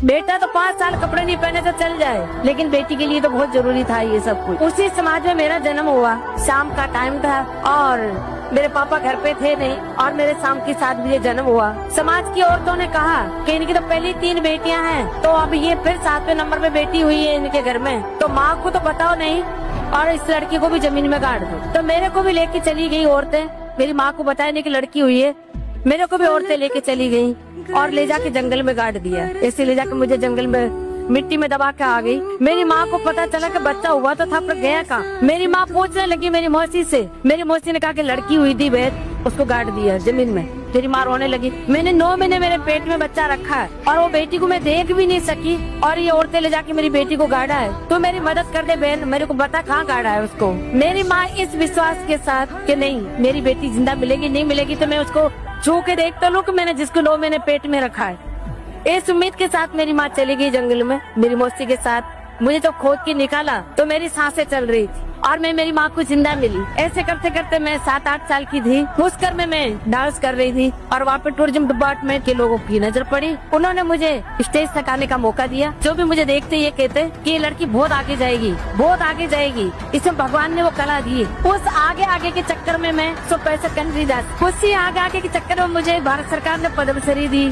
बेटा तो 5 साल कपड़े नहीं पहने तो चल जाए, लेकिन बेटी के लिए तो बहुत जरूरी था ये सब कुछ। उसी समाज में मेरा जन्म हुआ, शाम का टाइम था और मेरे पापा घर पे थे नहीं और मेरे शाम के 7 बजे जन्म हुआ। समाज की औरतों ने कहा कि इनकी तो पहली 3 बेटियां हैं, तो अब ये फिर 7वें नंबर पे बेटी हुई है इनके घर में, तो माँ को तो बताओ नहीं और इस लड़की को भी जमीन में गाड़ दो। तो मेरे को भी लेके चली गई औरतें, मेरी माँ को बताया नहीं कि लड़की हुई है, मेरे को भी औरतें लेके चली गई और ले जाके जंगल में गाड़ दिया। ऐसे ले जाके मुझे जंगल में मिट्टी में दबा के आ गई। मेरी माँ को पता चला कि बच्चा हुआ तो था पर गया कहाँ। मेरी माँ पूछने लगी मेरी मौसी से, मेरी मौसी ने कहा कि लड़की हुई थी बेद, उसको गाड़ दिया जमीन में। मेरी माँ रोने लगी। मैंने 9 महीने मेरे पेट में बच्चा रखा है और वो बेटी को मैं देख भी नहीं सकी और ये औरतें ले जाके मेरी बेटी को गाड़ा है। तो मेरी मदद कर दे बहन, मेरे को बता कहाँ गाड़ा है उसको। मेरी माँ इस विश्वास के साथ कि नहीं मेरी बेटी जिंदा मिलेगी, नहीं मिलेगी तो मैं उसको छू के देख तो लूं कि मैंने जिसको 9 महीने पेट में रखा है। इस उम्मीद के साथ मेरी माँ चली गई जंगल में मेरी मौसी के साथ। मुझे तो खोद के निकाला तो मेरी सांसें चल रही थी और मैं मेरी माँ को जिंदा मिली। ऐसे करते करते मैं 7-8 साल की थी। उस घर में मैं डांस कर रही थी और वहाँ पे टूरिज्म डिपार्टमेंट के लोगों की नजर पड़ी। उन्होंने मुझे स्टेज तक आने का मौका दिया। जो भी मुझे देखते ये कहते कि ये लड़की बहुत आगे जाएगी, बहुत आगे जाएगी, इसमें भगवान ने वो कला दी। उस आगे आगे के चक्कर में मैं 100 पैसे कन नहीं जा। उसी आगे आगे के चक्कर में मुझे भारत सरकार ने पद्मश्री दी।